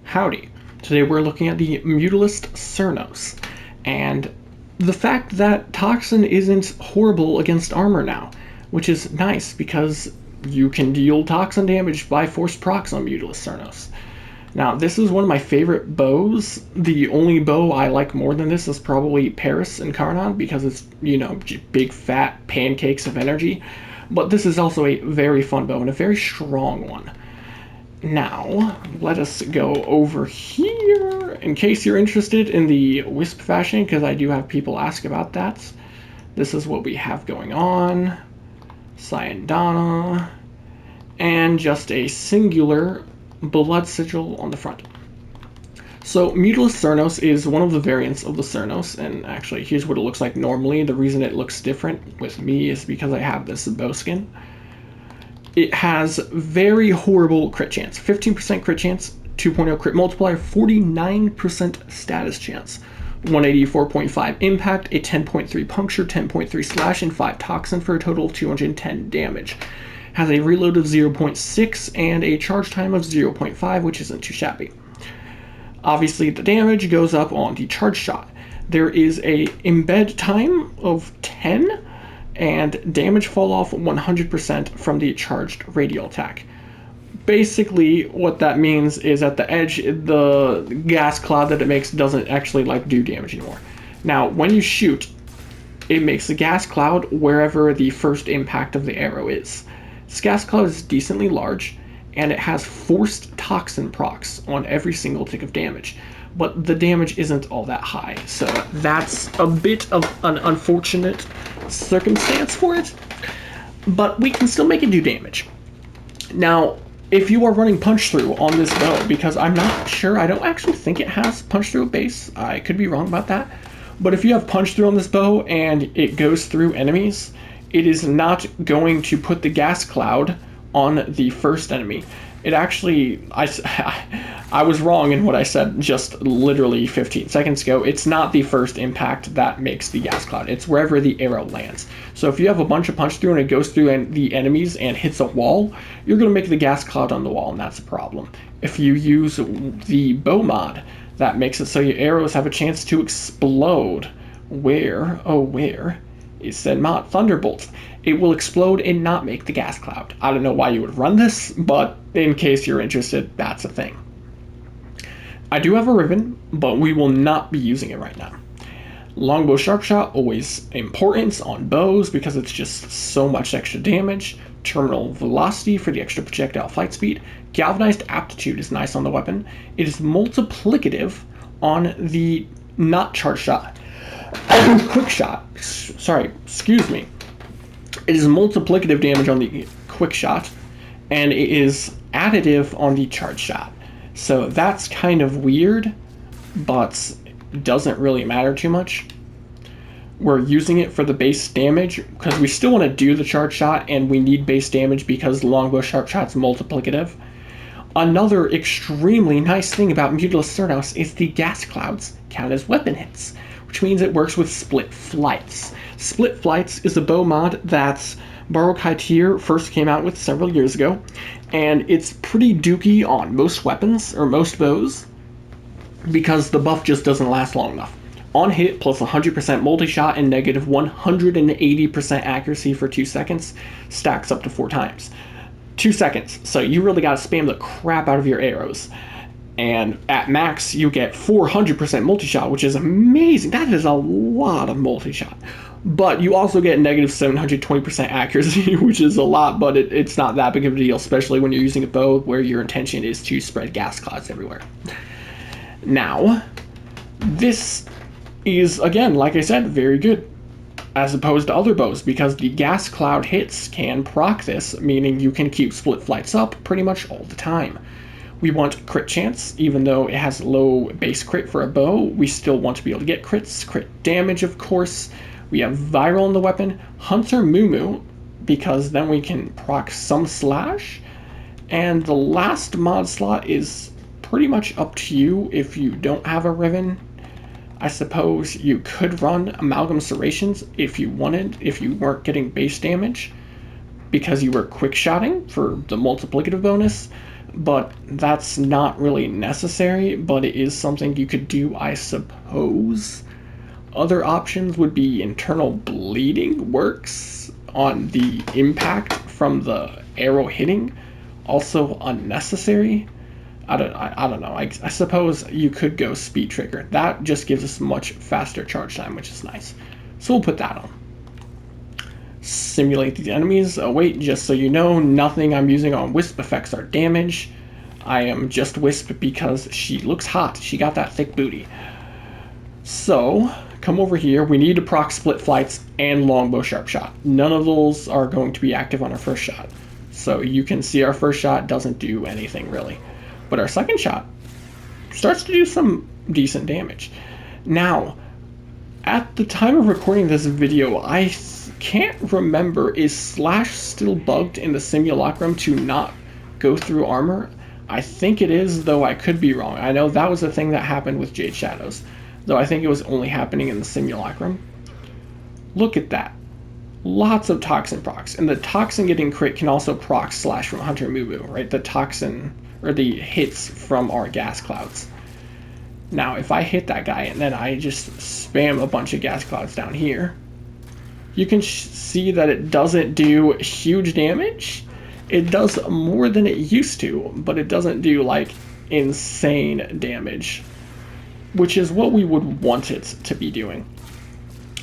Howdy. Today we're looking at the Mutalist Cernos, and the fact that Toxin isn't horrible against armor now, which is nice because you can deal Toxin damage by forced procs on Mutalist Cernos. Now, this is one of my favorite bows. The only bow I like more than this is probably Paris and Karnan because it's, big fat pancakes of energy. But this is also a very fun bow and a very strong one. Now, let us go over here, in case you're interested in the Wisp fashion, because I do have people ask about that. This is what we have going on. Sayandana, and just a singular blood sigil on the front. So, Mutalist Cernos is one of the variants of the Cernos, and actually, here's what it looks like normally. The reason it looks different with me is because I have this bow skin. It has very horrible crit chance. 15% crit chance, 2.0 crit multiplier, 49% status chance, 184.5 impact, a 10.3 puncture, 10.3 slash, and 5 toxin for a total of 210 damage. Has a reload of 0.6 and a charge time of 0.5, which isn't too shabby. Obviously, the damage goes up on the charge shot. There is a embed time of 10, and damage fall off 100% from the charged radial attack. Basically, what that means is at the edge, the gas cloud that it makes doesn't actually do damage anymore. Now, when you shoot, it makes a gas cloud wherever the first impact of the arrow is. This gas cloud is decently large, and it has forced toxin procs on every single tick of damage. But the damage isn't all that high, so that's a bit of an unfortunate circumstance for it, but we can still make it do damage. Now, if you are running punch through on this bow, because I'm not sure, I don't actually think it has punch through base, I could be wrong about that, but if you have punch through on this bow and it goes through enemies, it is not going to put the gas cloud on the first enemy. It actually, I was wrong in what I said just literally 15 seconds ago. It's not the first impact that makes the gas cloud. It's wherever the arrow lands. So if you have a bunch of punch through and it goes through the enemies and hits a wall, you're going to make the gas cloud on the wall, and that's a problem. If you use the bow mod, that makes it so your arrows have a chance to explode. Where is said mod? Thunderbolt. It will explode and not make the gas cloud. I don't know why you would run this, but in case you're interested, that's a thing. I do have a ribbon, but we will not be using it right now. Longbow sharp shot, always important on bows because it's just so much extra damage. Terminal velocity for the extra projectile flight speed. Galvanized aptitude is nice on the weapon. It is multiplicative on the not charge shot. Quick shot. Sorry, excuse me. It is multiplicative damage on the quick shot, and it is additive on the charge shot. So that's kind of weird, but doesn't really matter too much. We're using it for the base damage because we still want to do the charge shot, and we need base damage because longbow sharp shot's multiplicative. Another extremely nice thing about Mutalist Cernos is the gas clouds count as weapon hits, which means it works with split flights. Split flights is a bow mod that Baroque High Tier first came out with several years ago, and it's pretty dookie on most weapons, or most bows, because the buff just doesn't last long enough. On hit, plus 100% multi-shot and negative 180% accuracy for 2 seconds, stacks up to 4 times. 2 seconds, so you really gotta spam the crap out of your arrows. And at max, you get 400% multi-shot, which is amazing. That is a lot of multi-shot. But you also get negative 720% accuracy, which is a lot, but it's not that big of a deal, especially when you're using a bow where your intention is to spread gas clouds everywhere. Now, this is, again, like I said, very good, as opposed to other bows, because the gas cloud hits can proc this, meaning you can keep split flights up pretty much all the time. We want crit chance, even though it has low base crit for a bow, we still want to be able to get crits. Crit damage, of course. We have viral in the weapon. Hunter Moo, because then we can proc some slash. And the last mod slot is pretty much up to you if you don't have a ribbon. I suppose you could run Amalgam Serrations if you wanted, if you weren't getting base damage, because you were quick shotting for the multiplicative bonus. but that's not really necessary, but it is something you could do, I suppose. Other options would be internal bleeding works on the impact from the arrow hitting, also unnecessary. I don't know. I suppose you could go speed trigger. That just gives us much faster charge time, which is nice. So we'll put that on. Simulate these enemies. Oh wait, just so you know, nothing I'm using on Wisp affects our damage. I am just Wisp because she looks hot. She got that thick booty. So, come over here. We need to proc split flights and longbow sharp shot. None of those are going to be active on our first shot. So you can see our first shot doesn't do anything really. But our second shot starts to do some decent damage. Now, at the time of recording this video, I can't remember, is Slash still bugged in the simulacrum to not go through armor? I think it is, though I could be wrong. I know that was a thing that happened with Jade Shadows, though I think it was only happening in the simulacrum. Look at that. Lots of toxin procs, and the toxin getting crit can also proc Slash from Hunter Mubu, right? The toxin, or the hits from our gas clouds. Now, if I hit that guy and then I just spam a bunch of gas clouds down here, you can see that it doesn't do huge damage. It does more than it used to, but it doesn't do like insane damage, which is what we would want it to be doing.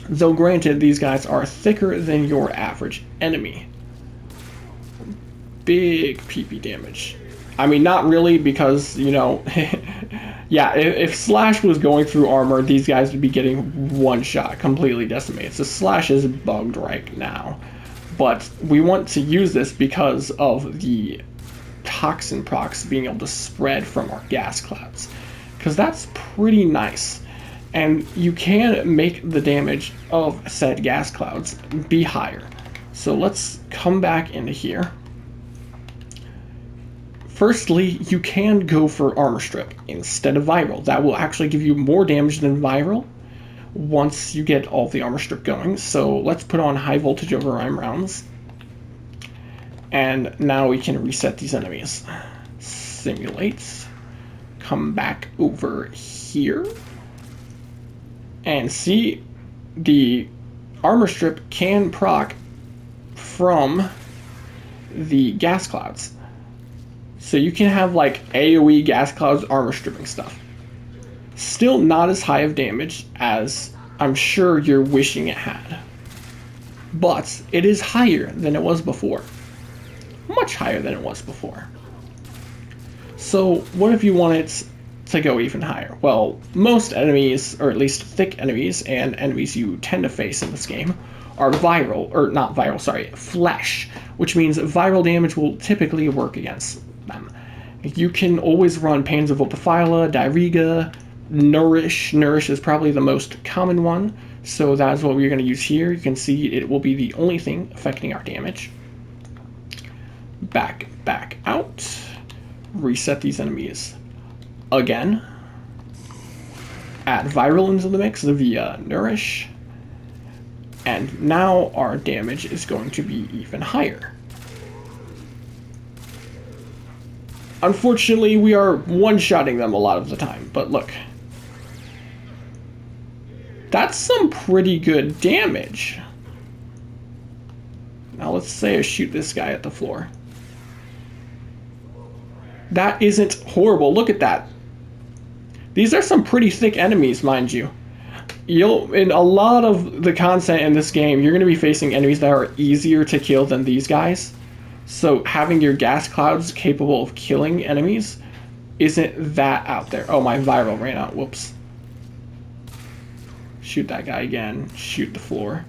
Though granted, these guys are thicker than your average enemy. Big PP damage. I mean, not really, because, you know, yeah, if Slash was going through armor, these guys would be getting one shot, completely decimated. So Slash is bugged right now. But we want to use this because of the toxin procs being able to spread from our gas clouds, because that's pretty nice. And you can make the damage of said gas clouds be higher. So let's come back into here. Firstly, you can go for Armor Strip instead of Viral. That will actually give you more damage than Viral once you get all the Armor Strip going. So let's put on High Voltage Override rounds. And now we can reset these enemies. Simulate. Come back over here. And see, the Armor Strip can proc from the gas clouds. So you can have like AoE gas clouds armor stripping stuff. Still not as high of damage as I'm sure you're wishing it had. But it is higher than it was before. Much higher than it was before. So what if you wanted to go even higher? Well, most enemies, or at least thick enemies, and enemies you tend to face in this game, are viral, or not viral, sorry, flesh, which means viral damage will typically work against them. You can always run Pains of Ultafila, Diriga, Nourish. Nourish is probably the most common one, so that's what we're going to use here. You can see it will be the only thing affecting our damage. Back out. Reset these enemies again. Add Viral into the mix via Nourish. And now our damage is going to be even higher. Unfortunately, we are one-shotting them a lot of the time, but look. That's some pretty good damage. Now let's say I shoot this guy at the floor. That isn't horrible. Look at that. These are some pretty thick enemies, mind you. In a lot of the content in this game, you're going to be facing enemies that are easier to kill than these guys. So having your gas clouds capable of killing enemies isn't that out there. Oh, my Viral ran out. Whoops. Shoot that guy again. Shoot the floor.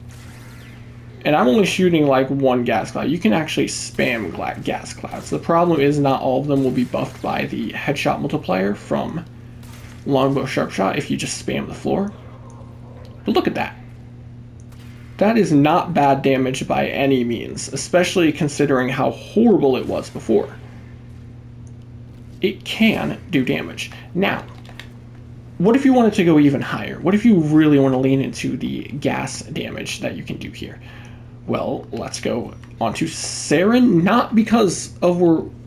And I'm only shooting like one gas cloud. You can actually spam gas clouds. The problem is not all of them will be buffed by the headshot multiplier from Longbow Sharpshot if you just spam the floor. But look at that. That is not bad damage by any means, especially considering how horrible it was before. It can do damage. Now, what if you wanted to go even higher? What if you really want to lean into the gas damage that you can do here? Well, let's go on to Saryn, not because of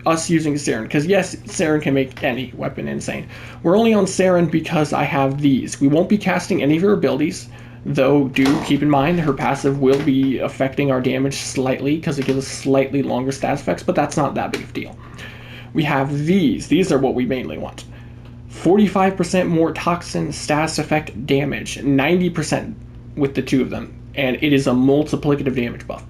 us using Saryn, because yes, Saryn can make any weapon insane. We're only on Saryn because I have these. We won't be casting any of her abilities, though do keep in mind her passive will be affecting our damage slightly because it gives us slightly longer stat effects, but that's not that big of a deal. We have these. These are what we mainly want. 45% more toxin status effect damage, 90% with the two of them, and it is a multiplicative damage buff.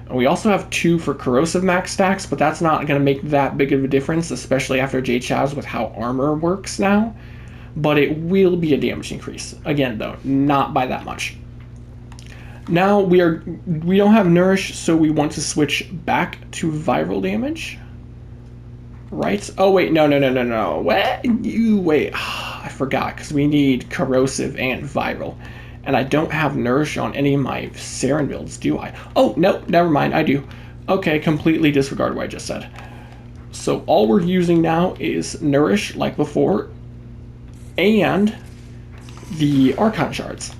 And we also have 2 for corrosive max stacks, but that's not going to make that big of a difference, especially after Jade Shadows with how armor works now. But it will be a damage increase. Again, though, not by that much. Now we don't have Nourish, so we want to switch back to viral damage. Right? Oh wait, no. What? Wait. I forgot because we need corrosive and viral, and I don't have Nourish on any of my Saryn builds, do I? Oh no, never mind. I do. Okay, completely disregard what I just said. So all we're using now is Nourish, like before, and the Archon Shards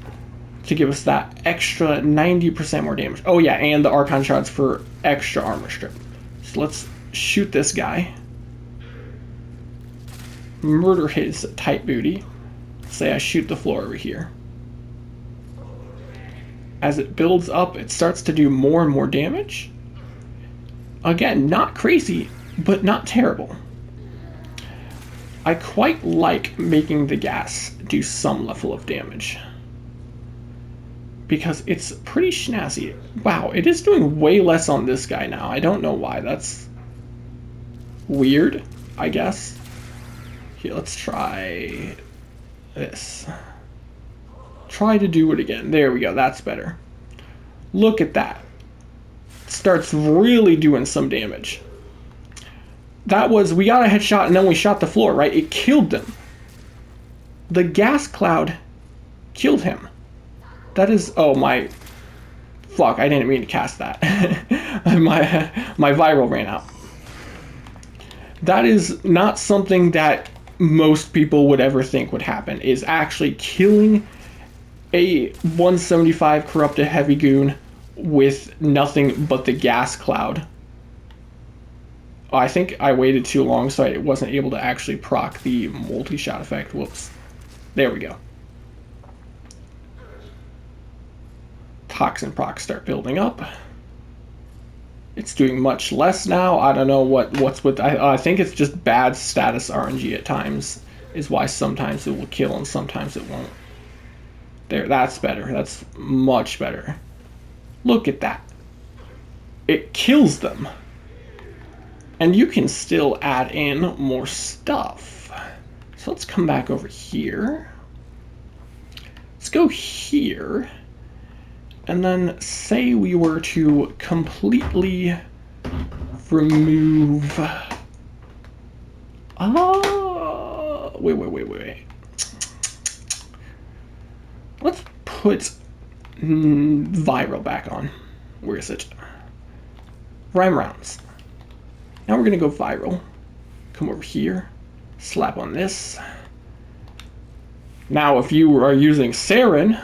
to give us that extra 90% more damage. Oh yeah, and the Archon Shards for extra armor strip. So let's shoot this guy. Murder his tight booty. Say I shoot the floor over here. As it builds up, it starts to do more and more damage. Again, not crazy, but not terrible. I quite like making the gas do some level of damage, because it's pretty snazzy. Wow, it is doing way less on this guy now. I don't know why. That's weird, I guess. Here, let's try this. Try to do it again. There we go. That's better. Look at that. It starts really doing some damage. That was, we got a headshot and then we shot the floor, right? It killed them. The gas cloud killed him. That is, oh my, fuck, I didn't mean to cast that. my viral ran out. That is not something that most people would ever think would happen, is actually killing a 175 corrupted heavy goon with nothing but the gas cloud. Oh, I think I waited too long, so I wasn't able to actually proc the multi-shot effect. Whoops. There we go. Toxin procs start building up. It's doing much less now. I don't know what's with... I think it's just bad status RNG at times is why sometimes it will kill and sometimes it won't. There, that's better. That's much better. Look at that. It kills them. And you can still add in more stuff. So let's come back over here. Let's go here. And then say we were to completely remove... Wait. Let's put viral back on. Where is it? Rhyme rounds. Now we're going to go viral. Come over here. Slap on this. Now if you are using Saryn,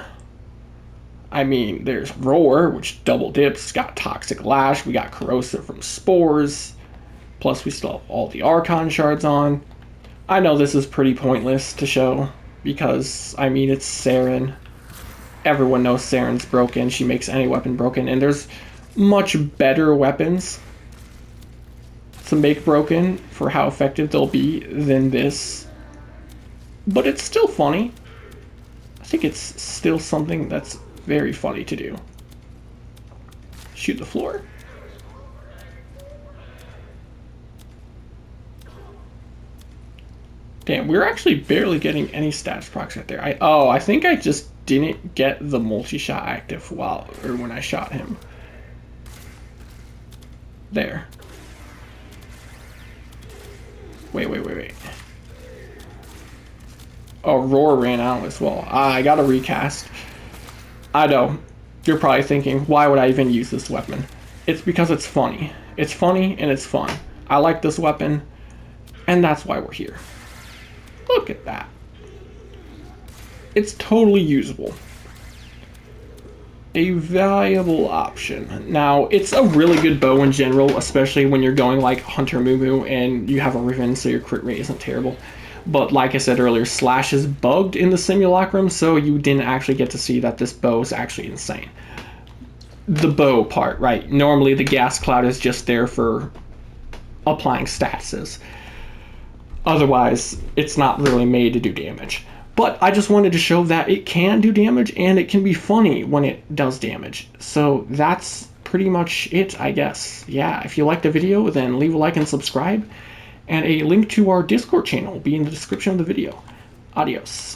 I mean, there's Roar, which double dips. It's got Toxic Lash. We got Corrosive from Spores. Plus we still have all the Archon Shards on. I know this is pretty pointless to show because, I mean, it's Saryn. Everyone knows Saryn's broken. She makes any weapon broken. And there's much better weapons to make broken for how effective they'll be than this. But it's still funny. I think it's still something that's very funny to do. Shoot the floor. Damn, we're actually barely getting any stats procs right there. I think I just didn't get the multi-shot active when I shot him. There. Wait. Oh, Roar ran out as well. I got a recast. I know. You're probably thinking, why would I even use this weapon? It's because it's funny. It's funny and it's fun. I like this weapon, and that's why we're here. Look at that. It's totally usable. a valuable option. Now, it's a really good bow in general, especially when you're going like Hunter Moo and you have a Riven, so your crit rate isn't terrible. But like I said earlier, Slash is bugged in the Simulacrum, so you didn't actually get to see that this bow is actually insane. The bow part, right? Normally the gas cloud is just there for applying statuses. Otherwise, it's not really made to do damage. But I just wanted to show that it can do damage and it can be funny when it does damage. So that's pretty much it, I guess. Yeah, if you liked the video, then leave a like and subscribe. And a link to our Discord channel will be in the description of the video. Adios.